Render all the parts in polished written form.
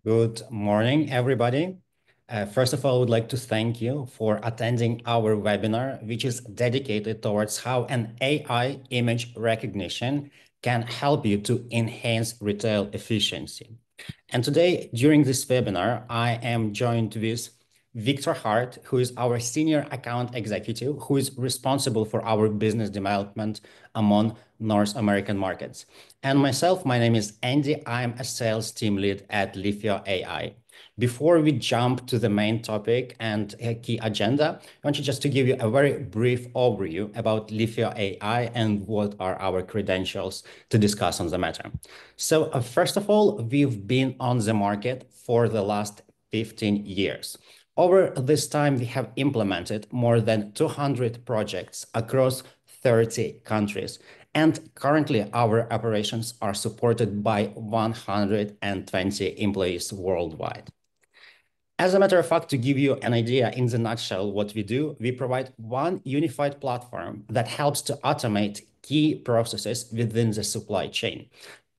Good morning, everybody. First of all, I would like to thank you for attending our webinar, which is dedicated towards how an AI image recognition can help you to enhance retail efficiency. And today, during this webinar, I am joined with Victor Hart, who is our Senior Account Executive, who is responsible for our business development among North American markets. And myself, my name is Andy. I'm a sales team lead at LEAFIO AI. Before we jump to the main topic and a key agenda, I want you just to give you a very brief overview about LEAFIO AI and what are our credentials to discuss on the matter. So first of all, we've been on the market for the last 15 years. Over this time, we have implemented more than 200 projects across 30 countries. And currently, our operations are supported by 120 employees worldwide. As a matter of fact, to give you an idea in the nutshell, what we do, we provide one unified platform that helps to automate key processes within the supply chain.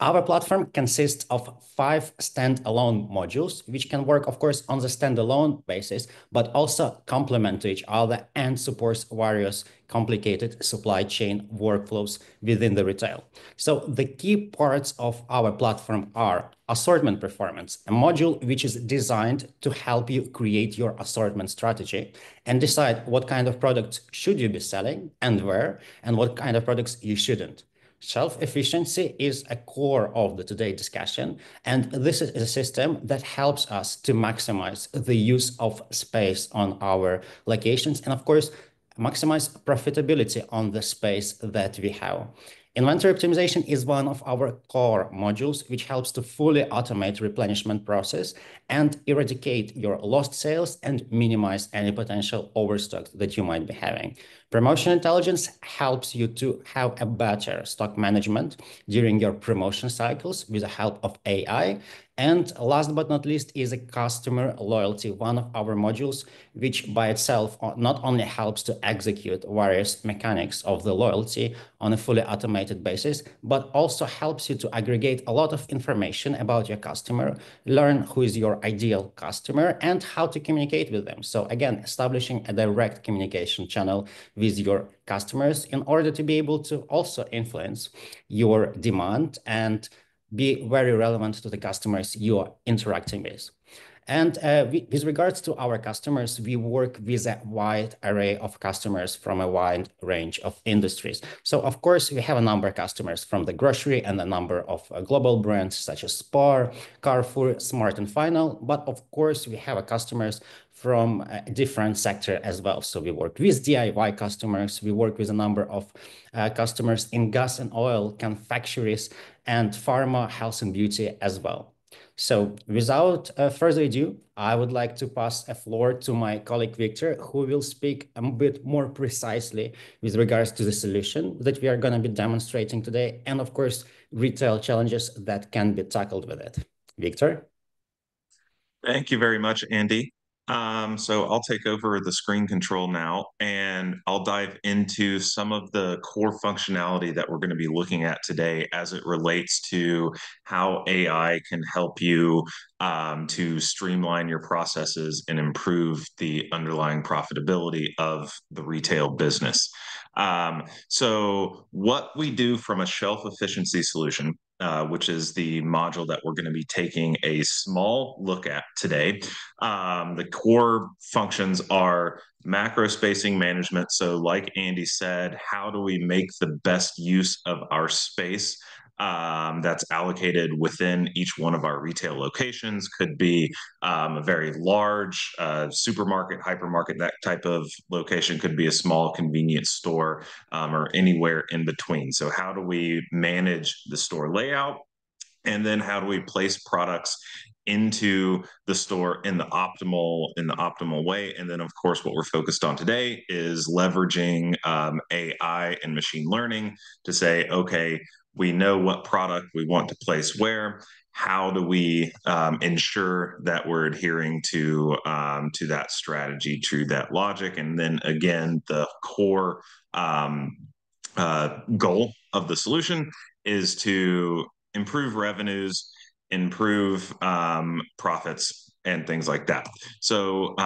Our platform consists of 5 standalone modules, which can work, of course, on the standalone basis, but also complement to each other and supports various complicated supply chain workflows within the retail. So the key parts of our platform are assortment performance, a module which is designed to help you create your assortment strategy and decide what kind of products should you be selling and where, and what kind of products you shouldn't. Shelf efficiency is a core of the today discussion, and this is a system that helps us to maximize the use of space on our locations and, of course, maximize profitability on the space that we have. Inventory optimization is one of our core modules, which helps to fully automate replenishment process and eradicate your lost sales and minimize any potential overstock that you might be having. Promotion intelligence helps you to have a better stock management during your promotion cycles with the help of AI. And last but not least is a customer loyalty, one of our modules, which by itself not only helps to execute various mechanics of the loyalty on a fully automated basis, but also helps you to aggregate a lot of information about your customer, learn who is your ideal customer, and how to communicate with them. So again, establishing a direct communication channel with your customers in order to be able to also influence your demand and be very relevant to the customers you are interacting with. And with regards to our customers, we work with a wide array of customers from a wide range of industries. So, of course, we have a number of customers from the grocery and a number of global brands such as Spar, Carrefour, Smart and Final. But of course, we have customers from a different sector as well. So we work with DIY customers. We work with a number of customers in gas and oil, manufacturers, and pharma, health and beauty as well. So without further ado, I would like to pass a floor to my colleague Victor, who will speak a bit more precisely with regards to the solution that we are going to be demonstrating today, and of course, retail challenges that can be tackled with it. Victor? Thank you very much, Andy. So I'll take over the screen control now, and I'll dive into some of the core functionality that we're going to be looking at today as it relates to how AI can help you to streamline your processes and improve the underlying profitability of the retail business. So what we do from a shelf efficiency solution, which is the module that we're going to be taking a small look at today. The core functions are macro spacing management. So like Andy said, how do we make the best use of our space that's allocated within each one of our retail locations? Could be a very large supermarket, hypermarket, that type of location. Could be a small convenience store or anywhere in between. So how do we manage the store layout? And then how do we place products into the store in the optimal way? And then, of course, what we're focused on today is leveraging AI and machine learning to say, okay, we know what product we want to place where. How do we ensure that we're adhering to that strategy, to that logic? And then again, the core goal of the solution is to improve revenues, improve profits and things like that. So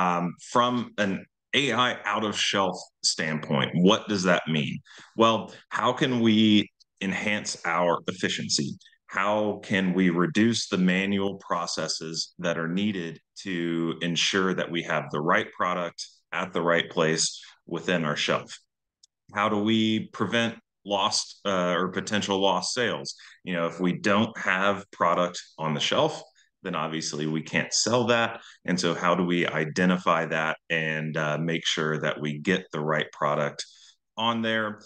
from an AI out of shelf standpoint, what does that mean? Well, how can we enhance our efficiency? How can we reduce the manual processes that are needed to ensure that we have the right product at the right place within our shelf? How do we prevent lost or potential lost sales? You know, if we don't have product on the shelf, then obviously we can't sell that. And so, how do we identify that and make sure that we get the right product on there?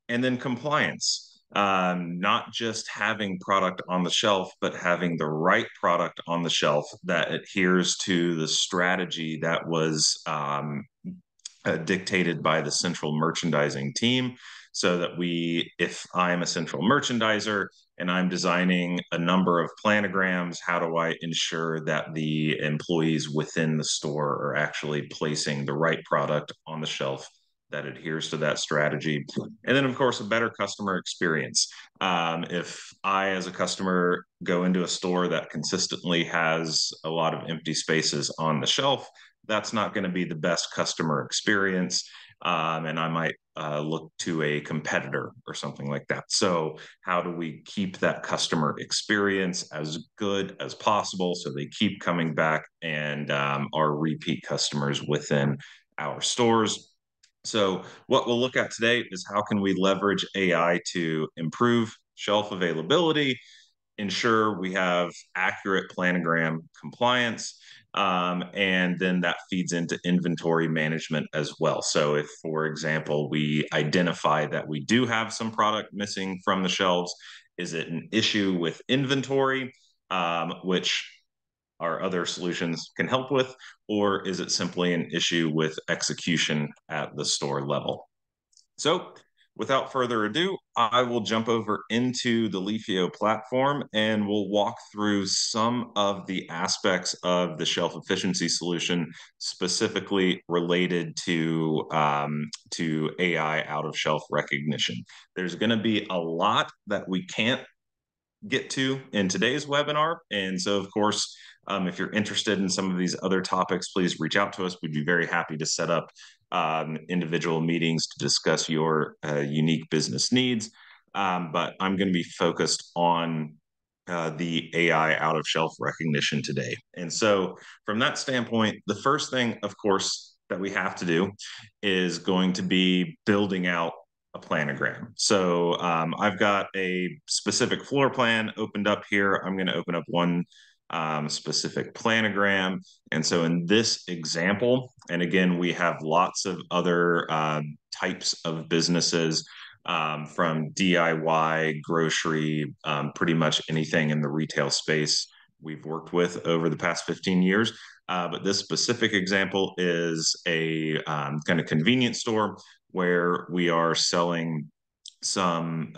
And then compliance. Not just having product on the shelf, but having the right product on the shelf that adheres to the strategy that was dictated by the central merchandising team, so that if I'm a central merchandiser and I'm designing a number of planograms, how do I ensure that the employees within the store are actually placing the right product on the shelf that adheres to that strategy? And then, of course, a better customer experience. If I, as a customer, go into a store that consistently has a lot of empty spaces on the shelf, that's not going to be the best customer experience. And I might look to a competitor or something like that. So, how do we keep that customer experience as good as possible so they keep coming back and are repeat customers within our stores? So, what we'll look at today is how can we leverage AI to improve shelf availability, ensure we have accurate planogram compliance, and then that feeds into inventory management as well. So, if, for example, we identify that we do have some product missing from the shelves, is it an issue with inventory, which our other solutions can help with, or is it simply an issue with execution at the store level? So, without further ado, I will jump over into the LEAFIO platform and we'll walk through some of the aspects of the shelf efficiency solution specifically related to AI out of shelf recognition. There's going to be a lot that we can't get to in today's webinar. And so, of course, if you're interested in some of these other topics, please reach out to us. We'd be very happy to set up individual meetings to discuss your unique business needs. But I'm going to be focused on the AI out of shelf recognition today. And so, from that standpoint, the first thing, of course, that we have to do is going to be building out a planogram. So I've got a specific floor plan opened up here. I'm going to open up one specific planogram. And so in this example, and again, we have lots of other types of businesses, from DIY, grocery, pretty much anything in the retail space we've worked with over the past 15 years. But this specific example is a kind of convenience store where we are selling some,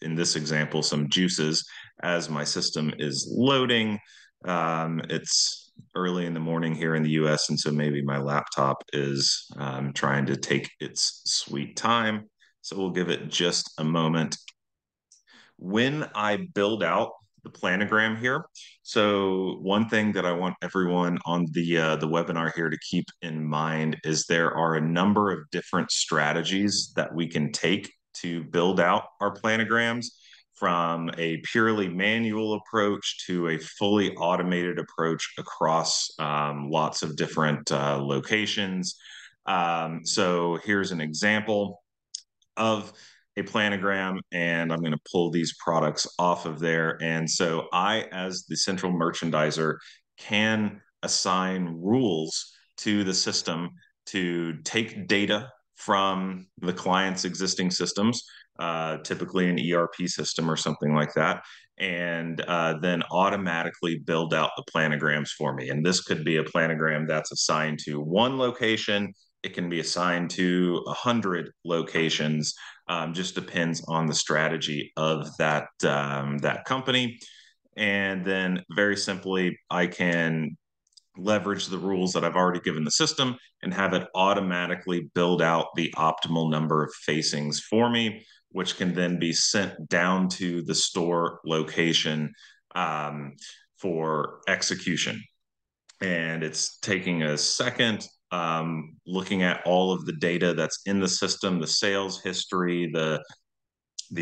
in this example, some juices. As my system is loading, it's early in the morning here in the US, and so maybe my laptop is trying to take its sweet time. So we'll give it just a moment. When I build out the planogram here, so one thing that I want everyone on the webinar here to keep in mind is there are a number of different strategies that we can take to build out our planograms, from a purely manual approach to a fully automated approach across lots of different locations. So here's an example of a planogram, and I'm going to pull these products off of there. And so I, as the central merchandiser, can assign rules to the system to take data from the client's existing systems, typically an ERP system or something like that, and then automatically build out the planograms for me. And this could be a planogram that's assigned to one location. It can be assigned to 100 locations. Just depends on the strategy of that company. And then, very simply, I can leverage the rules that I've already given the system and have it automatically build out the optimal number of facings for me, which can then be sent down to the store location um, for execution. And it's taking a second, looking at all of the data that's in the system, the sales history, the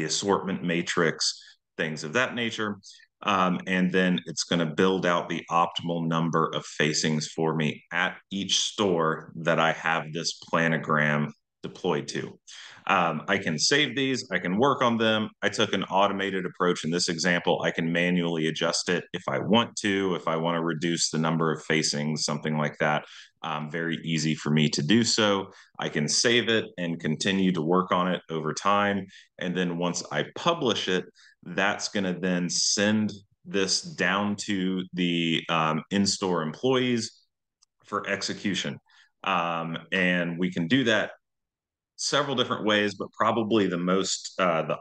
assortment matrix, things of that nature. And then it's going to build out the optimal number of facings for me at each store that I have this planogram deployed to. I can save these, I can work on them. I took an automated approach in this example. I can manually adjust it if I want to, if I want to reduce the number of facings, something like that. Very easy for me to do so. I can save it and continue to work on it over time. And then once I publish it, that's going to then send this down to the in-store employees for execution. And we can do that several different ways, but probably the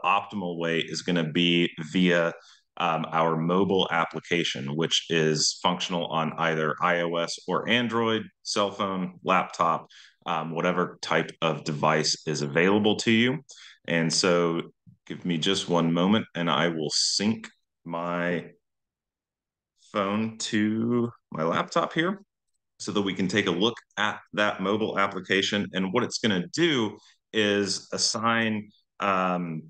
optimal way is going to be via our mobile application, which is functional on either iOS or Android, cell phone, laptop, whatever type of device is available to you. And so give me just one moment and I will sync my phone to my laptop here so that we can take a look at that mobile application. And what it's going to do is um,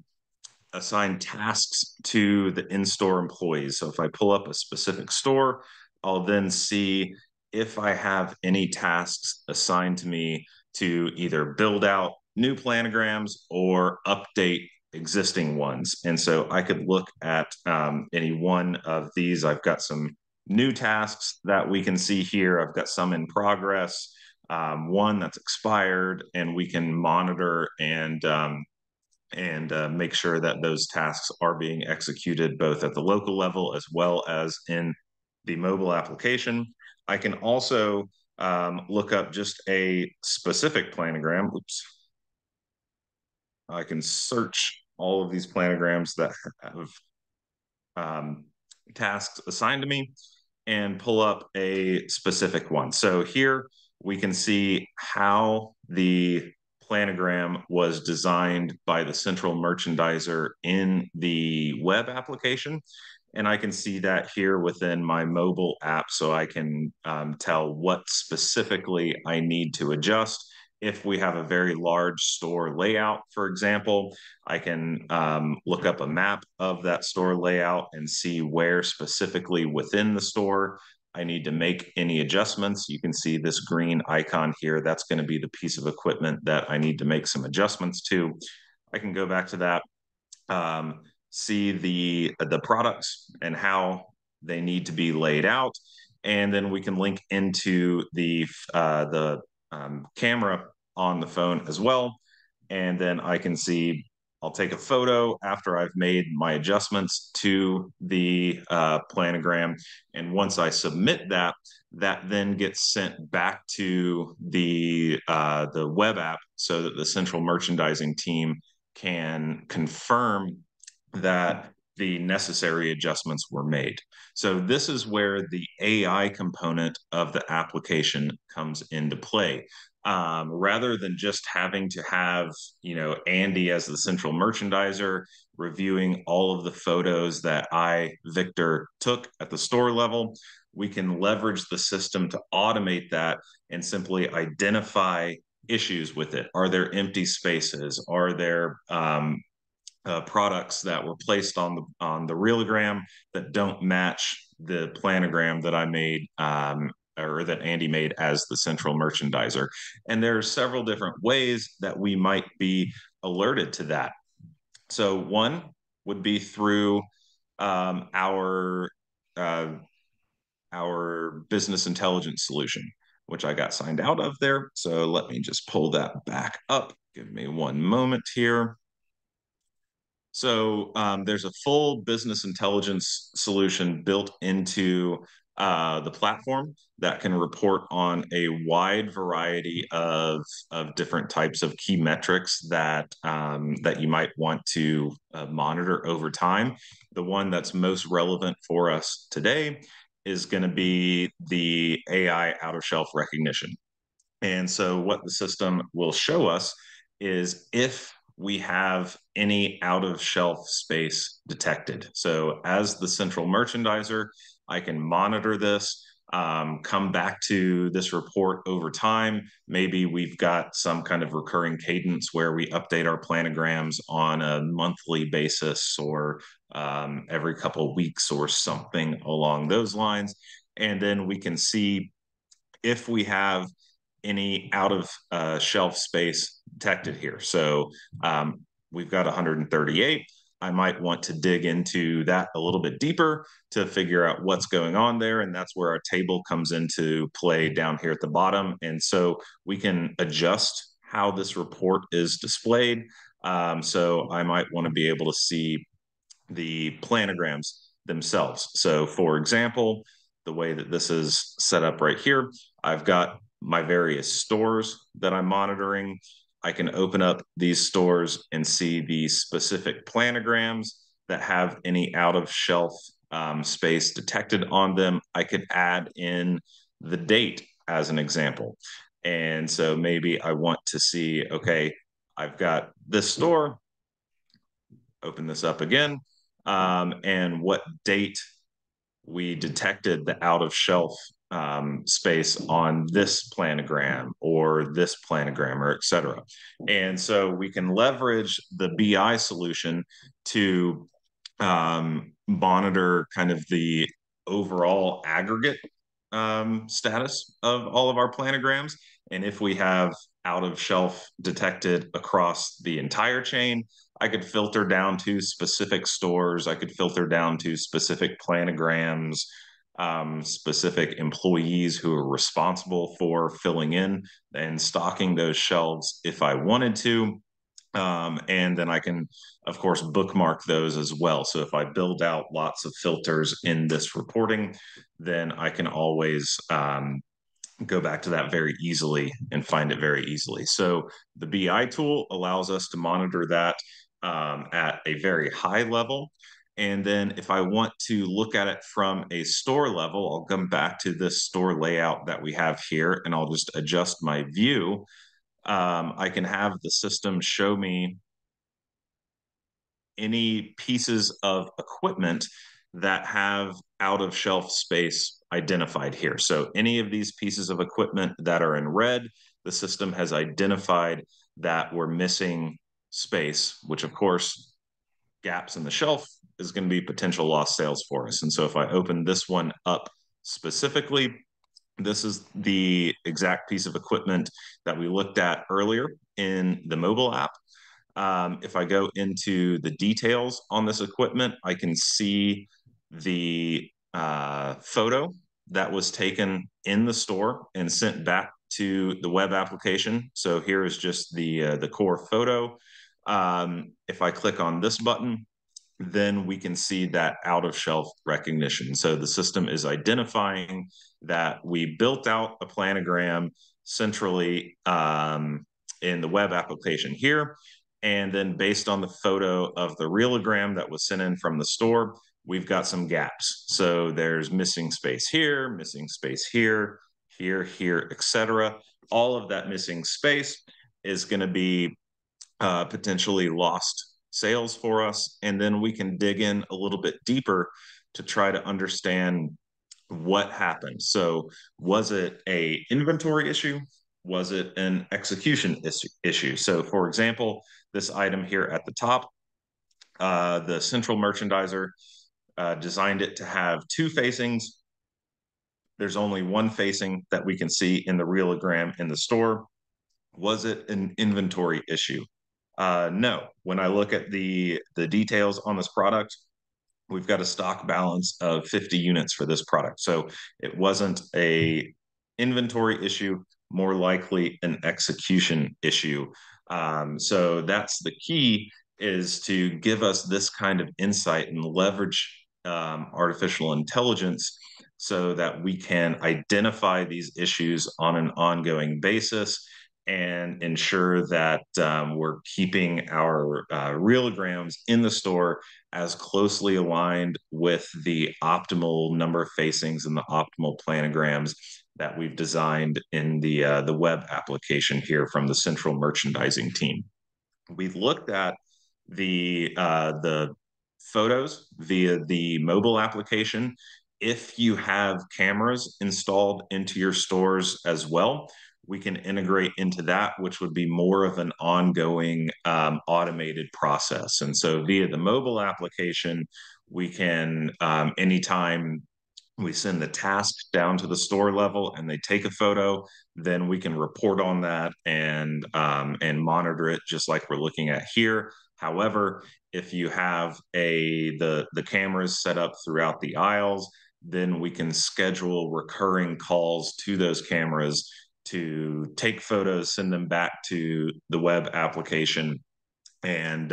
assign tasks to the in-store employees. So if I pull up a specific store, I'll then see if I have any tasks assigned to me to either build out new planograms or update existing ones. And so I could look at any one of these. I've got some new tasks that we can see here. I've got some in progress, one that's expired, and we can monitor and make sure that those tasks are being executed both at the local level as well as in the mobile application. I can also look up just a specific planogram. Oops. I can search all of these planograms that have tasks assigned to me and pull up a specific one. So here we can see how the planogram was designed by the central merchandiser in the web application. And I can see that here within my mobile app, so I can tell what specifically I need to adjust. If we have a very large store layout, for example, I can look up a map of that store layout and see where specifically within the store I need to make any adjustments. You can see this green icon here. That's going to be the piece of equipment that I need to make some adjustments to. I can go back to that, see the products and how they need to be laid out, and then we can link into the camera on the phone as well. And then I can see, I'll take a photo after I've made my adjustments to the planogram. And once I submit that, that then gets sent back to the web app so that the central merchandising team can confirm that the necessary adjustments were made. So this is where the AI component of the application comes into play. Rather than just having to have, Andy as the central merchandiser reviewing all of the photos that I, Victor, took at the store level, we can leverage the system to automate that and simply identify issues with it. Are there empty spaces? Are there products that were placed on the realogram that don't match the planogram that I made or that Andy made as the central merchandiser? And there are several different ways that we might be alerted to that. So one would be through our business intelligence solution, which I got signed out of there. So let me just pull that back up. Give me one moment here. So there's a full business intelligence solution built into the platform that can report on a wide variety of different types of key metrics that you might want to monitor over time. The one that's most relevant for us today is going to be the AI out of shelf recognition. And so what the system will show us is if we have any out of shelf space detected. So as the central merchandiser, I can monitor this, come back to this report over time. Maybe we've got some kind of recurring cadence where we update our planograms on a monthly basis or every couple of weeks or something along those lines. And then we can see if we have any out of shelf space detected here. So we've got 138. I might want to dig into that a little bit deeper to figure out what's going on there. And that's where our table comes into play down here at the bottom. And so we can adjust how this report is displayed. So I might want to be able to see the planograms themselves. So, for example, the way that this is set up right here, I've got my various stores that I'm monitoring. I can open up these stores and see the specific planograms that have any out of shelf space detected on them. I could add in the date as an example. And so maybe I want to see, okay, I've got this store, open this up again, and what date we detected the out of shelf space on this planogram or this planogram or et cetera. And so we can leverage the BI solution to monitor kind of the overall aggregate status of all of our planograms. And if we have out of shelf detected across the entire chain, I could filter down to specific stores. I could filter down to specific planograms, specific employees who are responsible for filling in and stocking those shelves if I wanted to. And then I can, of course, bookmark those as well. So if I build out lots of filters in this reporting, then I can always go back to that very easily and find it very easily. So the BI tool allows us to monitor that at a very high level. And then if I want to look at it from a store level, I'll come back to this store layout that we have here and I'll just adjust my view. I can have the system show me any pieces of equipment that have out of shelf space identified here. So any of these pieces of equipment that are in red, the system has identified that we're missing space, which of course gaps in the shelf is going to be potential lost sales for us. And so if I open this one up specifically, this is the exact piece of equipment that we looked at earlier in the mobile app. If I go into the details on this equipment, I can see the photo that was taken in the store and sent back to the web application. So here is just the core photo. If I click on this button, then we can see that out of shelf recognition. So the system is identifying that we built out a planogram centrally in the web application here. And then based on the photo of the realogram that was sent in from the store, we've got some gaps. So there's missing space here, missing space here, here, etc. All of that missing space is going to be potentially lost sales for us. And then we can dig in a little bit deeper to try to understand what happened. So was it a inventory issue? Was it an execution issue? So for example, this item here at the top, the central merchandiser designed it to have two facings. There's only one facing that we can see in the realogram in the store. Was it an inventory issue? No. When I look at the details on this product, we've got a stock balance of 50 units for this product. So it wasn't a inventory issue, more likely an execution issue. So that's the key, is to give us this kind of insight and leverage artificial intelligence so that we can identify these issues on an ongoing basis and ensure that we're keeping our reelograms in the store as closely aligned with the optimal number of facings and the optimal planograms that we've designed in the web application here from the central merchandising team. We've looked at the photos via the mobile application. If you have cameras installed into your stores as well, we can integrate into that, which would be more of an ongoing automated process. And so via the mobile application, we can anytime we send the task down to the store level and they take a photo, then we can report on that and monitor it just like we're looking at here. However, if you have the cameras set up throughout the aisles, then we can schedule recurring calls to those cameras to take photos, send them back to the web application, and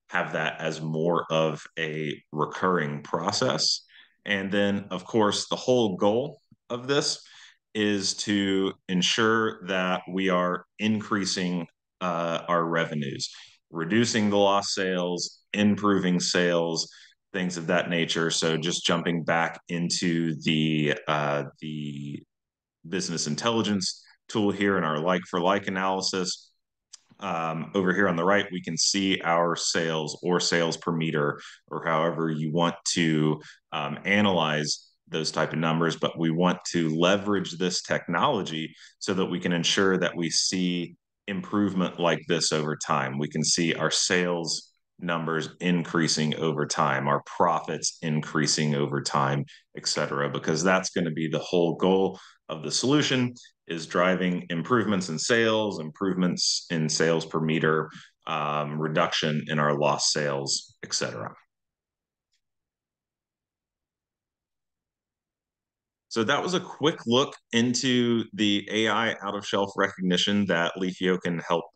have that as more of a recurring process. And then, of course, the whole goal of this is to ensure that we are increasing our revenues, reducing the lost sales, improving sales, things of that nature. So, just jumping back into the business intelligence tool here in our like for like analysis, over here on the right, we can see our sales or sales per meter, or however you want to analyze those type of numbers. But we want to leverage this technology so that we can ensure that we see improvement like this over time. We can see our sales numbers increasing over time, our profits increasing over time, et cetera, because that's going to be the whole goal of the solution, is driving improvements in sales, improvements in sales per meter, reduction in our lost sales, et cetera. So that was a quick look into the AI out of shelf recognition that LEAFIO can help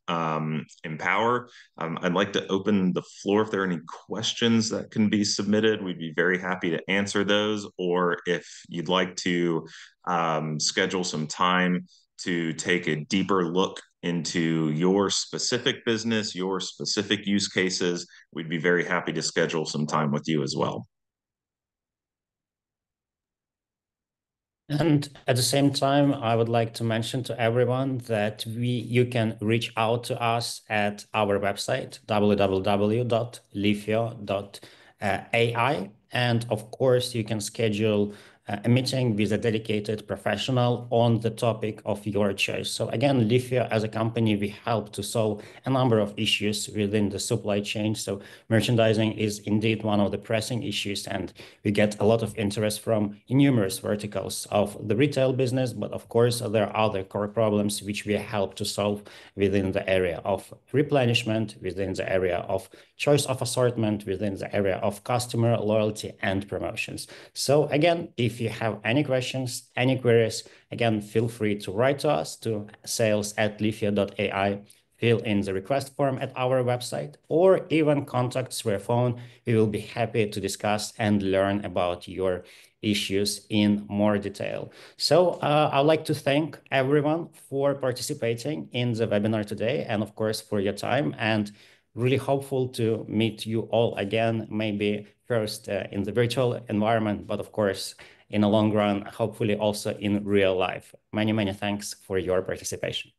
empower. I'd like to open the floor if there are any questions that can be submitted. We'd be very happy to answer those. Or if you'd like to schedule some time to take a deeper look into your specific business, your specific use cases, we'd be very happy to schedule some time with you as well. And at the same time, I would like to mention to everyone that you can reach out to us at our website, www.leafio.ai. And of course, you can schedule a meeting with a dedicated professional on the topic of your choice. So again, LEAFIO as a company, we help to solve a number of issues within the supply chain. So merchandising is indeed one of the pressing issues, and we get a lot of interest from numerous verticals of the retail business. But of course, there are other core problems which we help to solve within the area of replenishment, within the area of choice of assortment, within the area of customer loyalty and promotions. So again, if you have any questions, any queries, again, feel free to write to us to sales@leafio.ai, fill in the request form at our website, or even contact through a phone. We will be happy to discuss and learn about your issues in more detail. So I'd like to thank everyone for participating in the webinar today, and of course for your time, and really hopeful to meet you all again, maybe first in the virtual environment, but of course in the long run, hopefully also in real life. Many, many thanks for your participation.